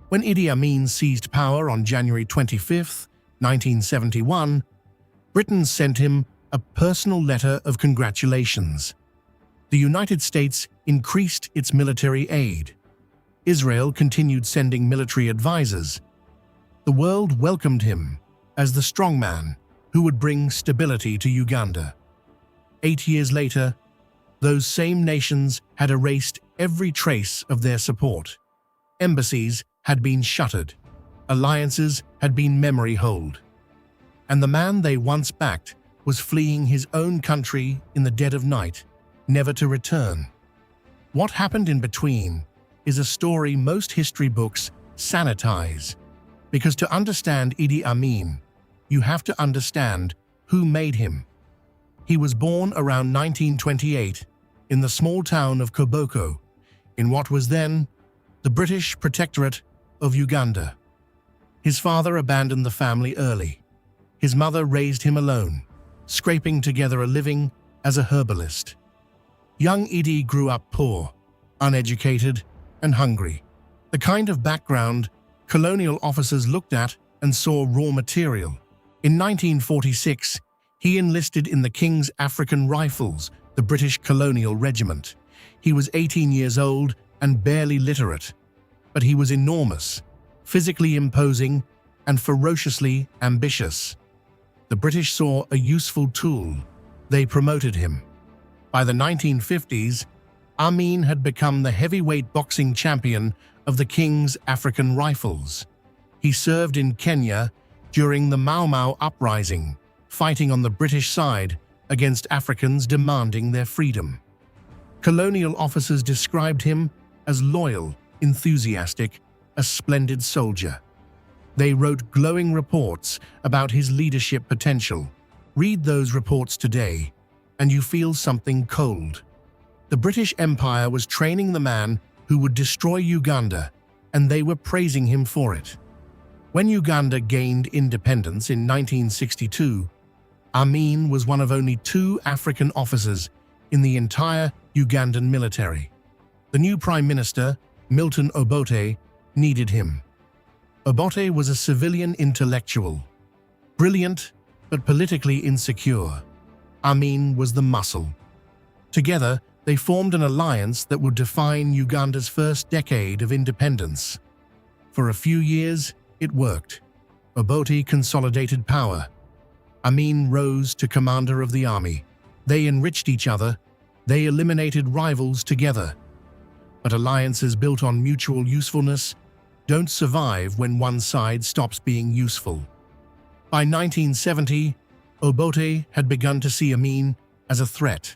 When Idi Amin seized power on January 25, 1971, Britain sent him a personal letter of congratulations. The United States increased its military aid. Israel continued sending military advisors. The world welcomed him as the strongman who would bring stability to Uganda. 8 years later, those same nations had erased every trace of their support. Embassies had been shuttered. Alliances had been memory-holed. And the man they once backed was fleeing his own country in the dead of night, never to return. What happened in between is a story most history books sanitize, because to understand Idi Amin, you have to understand who made him. He was born around 1928 in the small town of Koboko, in what was then the British Protectorate of Uganda. His father abandoned the family early. His mother raised him alone, scraping together a living as a herbalist. Young Idi grew up poor, uneducated, and hungry. The kind of background colonial officers looked at and saw raw material. In 1946, he enlisted in the King's African Rifles, the British colonial regiment. He was 18 years old and barely literate, but he was enormous, physically imposing, and ferociously ambitious. The British saw a useful tool. They promoted him. By the 1950s, Amin had become the heavyweight boxing champion of the King's African Rifles. He served in Kenya during the Mau Mau uprising, fighting on the British side against Africans demanding their freedom. Colonial officers described him as loyal, enthusiastic, a splendid soldier. They wrote glowing reports about his leadership potential. Read those reports today, and you feel something cold. The British Empire was training the man who would destroy Uganda, and they were praising him for it. When Uganda gained independence in 1962, Amin was one of only 2 African officers in the entire Ugandan military. The new Prime Minister, Milton Obote, needed him. Obote was a civilian intellectual, brilliant but politically insecure. Amin was the muscle. Together, they formed an alliance that would define Uganda's first decade of independence. For a few years, it worked. Obote consolidated power. Amin rose to commander of the army. They enriched each other. They eliminated rivals together. But alliances built on mutual usefulness don't survive when one side stops being useful. By 1970, Obote had begun to see Amin as a threat.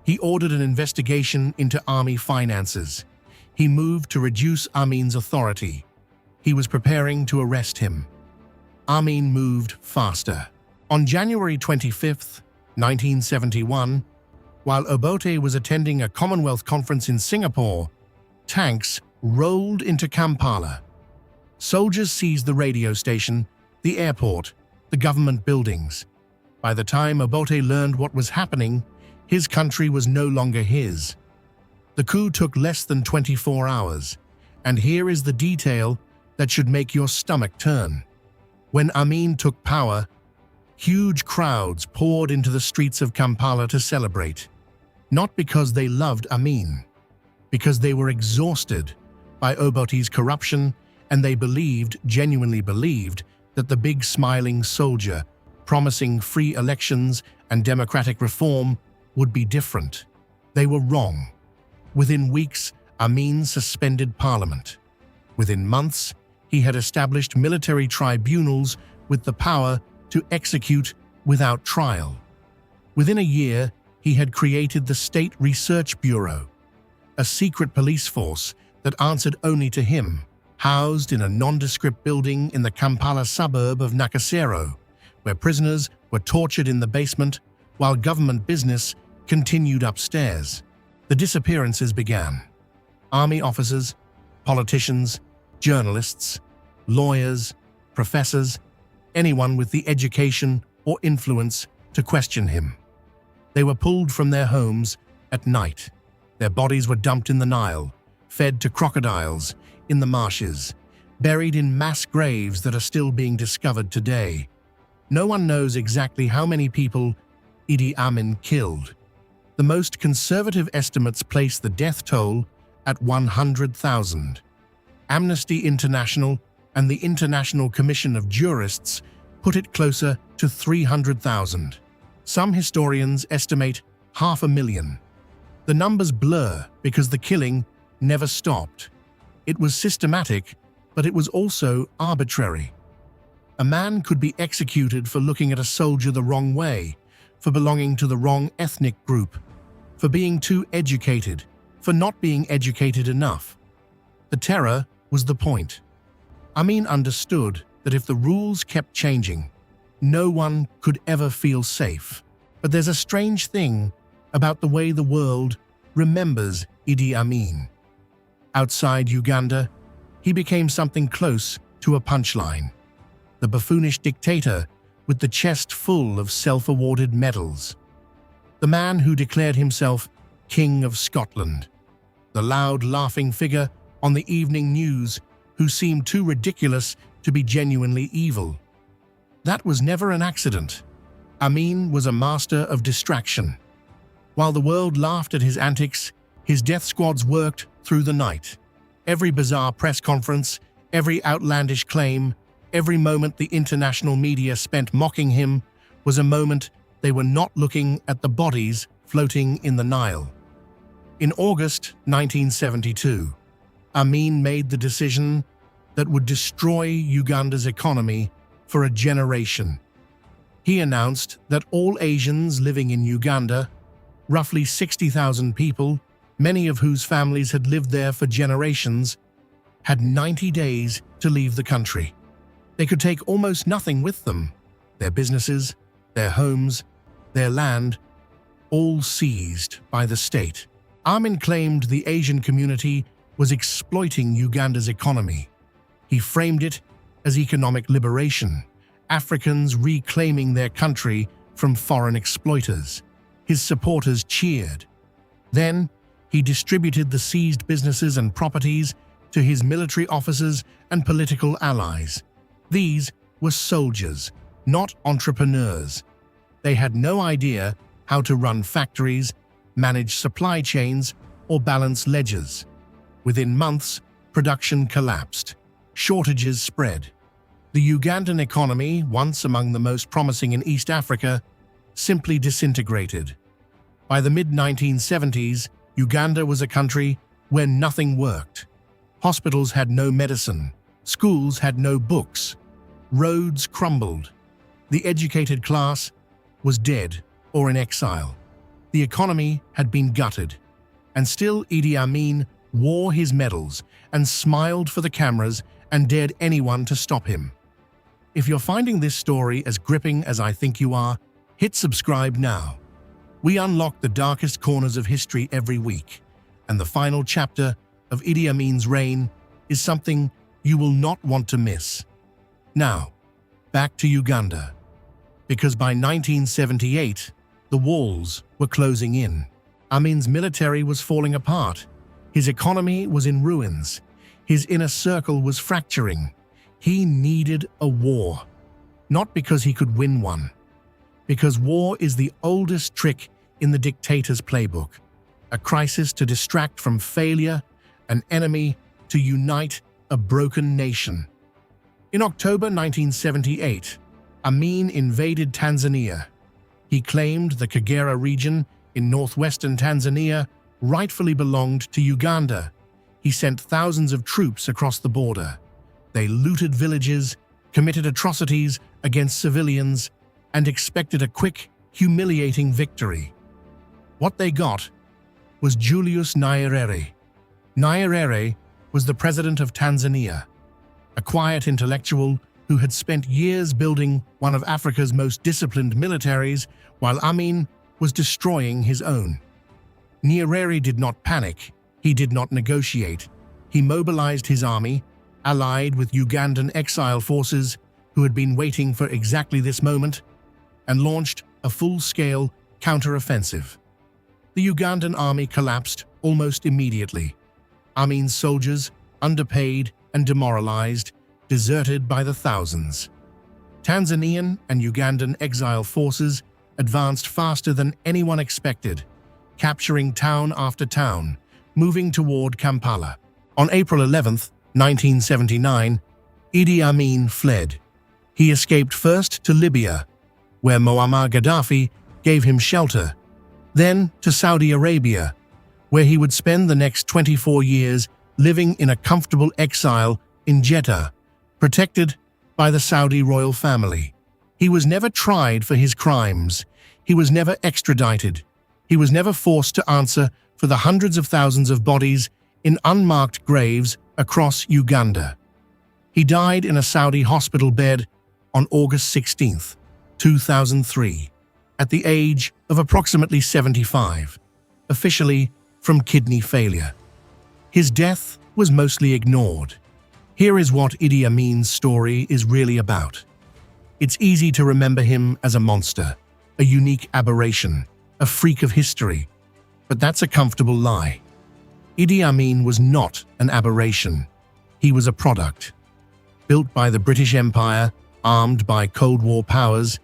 He ordered an investigation into army finances. He moved to reduce Amin's authority. He was preparing to arrest him. Amin moved faster. On January 25, 1971, while Obote was attending a Commonwealth conference in Singapore, tanks rolled into Kampala. Soldiers seized the radio station, the airport, the government buildings. By the time Obote learned what was happening, his country was no longer his. The coup took less than 24 hours, and here is the detail that should make your stomach turn. When Amin took power, huge crowds poured into the streets of Kampala to celebrate. Not because they loved Amin, because they were exhausted by Obote's corruption, and they genuinely believed, that the big smiling soldier, promising free elections and democratic reform, would be different. They were wrong. Within weeks, Amin suspended parliament. Within months, he had established military tribunals with the power to execute without trial. Within a year, he had created the State Research Bureau, a secret police force that answered only to him, housed in a nondescript building in the Kampala suburb of Nakasero, where prisoners were tortured in the basement while government business continued upstairs. The disappearances began. Army officers, politicians, journalists, lawyers, professors, anyone with the education or influence to question him. They were pulled from their homes at night. Their bodies were dumped in the Nile, fed to crocodiles in the marshes. buried in mass graves that are still being discovered today. No one knows exactly how many people Idi Amin killed. The most conservative estimates place the death toll at 100,000. Amnesty International and the International Commission of Jurists put it closer to 300,000. Some historians estimate 500,000. The numbers blur because the killing never stopped. It was systematic, but it was also arbitrary. A man could be executed for looking at a soldier the wrong way, for belonging to the wrong ethnic group, for being too educated, for not being educated enough. The terror was the point. Amin understood that if the rules kept changing, no one could ever feel safe. But there's a strange thing about the way the world remembers Idi Amin. Outside Uganda, he became something close to a punchline. The buffoonish dictator with the chest full of self-awarded medals. The man who declared himself King of Scotland. The loud, laughing figure on the evening news who seemed too ridiculous to be genuinely evil. That was never an accident. Amin was a master of distraction. While the world laughed at his antics, his death squads worked through the night. Every bizarre press conference, every outlandish claim, every moment the international media spent mocking him was a moment they were not looking at the bodies floating in the Nile. In August 1972, Amin made the decision that would destroy Uganda's economy for a generation. He announced that all Asians living in Uganda, roughly 60,000 people, many of whose families had lived there for generations, had 90 days to leave the country. They could take almost nothing with them: their businesses, their homes, their land, all seized by the state. Amin claimed the Asian community was exploiting Uganda's economy. He framed it as economic liberation, Africans reclaiming their country from foreign exploiters. His supporters cheered. Then, he distributed the seized businesses and properties to his military officers and political allies. These were soldiers, not entrepreneurs. They had no idea how to run factories, manage supply chains, or balance ledgers. Within months, production collapsed. Shortages spread. The Ugandan economy, once among the most promising in East Africa, simply disintegrated. By the mid-1970s, Uganda was a country where nothing worked. Hospitals had no medicine. Schools had no books. Roads crumbled. The educated class was dead or in exile. The economy had been gutted. And still Idi Amin wore his medals and smiled for the cameras and dared anyone to stop him. If you're finding this story as gripping as I think you are, hit subscribe now. We unlock the darkest corners of history every week, and the final chapter of Idi Amin's reign is something you will not want to miss. Now, back to Uganda. Because by 1978, the walls were closing in. Amin's military was falling apart. His economy was in ruins. His inner circle was fracturing. He needed a war. Not because he could win one. Because war is the oldest trick in the dictator's playbook. A crisis to distract from failure, an enemy to unite a broken nation. In October 1978, Amin invaded Tanzania. He claimed the Kagera region in northwestern Tanzania rightfully belonged to Uganda. He sent thousands of troops across the border. They looted villages, committed atrocities against civilians, and expected a quick, humiliating victory. What they got was Julius Nyerere. Nyerere was the president of Tanzania, a quiet intellectual who had spent years building one of Africa's most disciplined militaries while Amin was destroying his own. Nyerere did not panic. He did not negotiate. He mobilized his army, allied with Ugandan exile forces who had been waiting for exactly this moment, and launched a full-scale counter-offensive. The Ugandan army collapsed almost immediately. Amin's soldiers, underpaid, and demoralized, deserted by the thousands. Tanzanian and Ugandan exile forces advanced faster than anyone expected, capturing town after town, moving toward Kampala. On April 11, 1979, Idi Amin fled. He escaped first to Libya, where Muammar Gaddafi gave him shelter, then to Saudi Arabia, where he would spend the next 24 years living in a comfortable exile in Jeddah, protected by the Saudi royal family. He was never tried for his crimes. He was never extradited. He was never forced to answer for the hundreds of thousands of bodies in unmarked graves across Uganda. He died in a Saudi hospital bed on August 16, 2003, at the age of approximately 75, officially from kidney failure. His death was mostly ignored. Here is what Idi Amin's story is really about. It's easy to remember him as a monster, a unique aberration, a freak of history, but that's a comfortable lie. Idi Amin was not an aberration. He was a product. Built by the British Empire, armed by Cold War powers,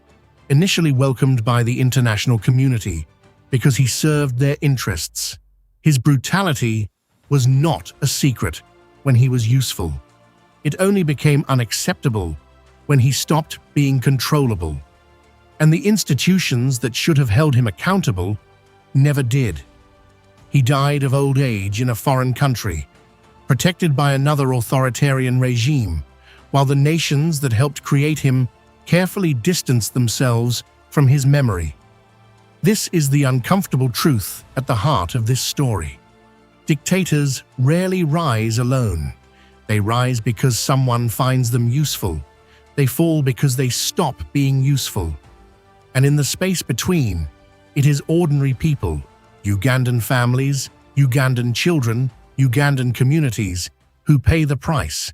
initially welcomed by the international community because he served their interests. His brutality was not a secret when he was useful. It only became unacceptable when he stopped being controllable. And the institutions that should have held him accountable never did. He died of old age in a foreign country, protected by another authoritarian regime, while the nations that helped create him carefully distanced themselves from his memory. This is the uncomfortable truth at the heart of this story. Dictators rarely rise alone. They rise because someone finds them useful. They fall because they stop being useful. And in the space between, it is ordinary people, Ugandan families, Ugandan children, Ugandan communities, who pay the price.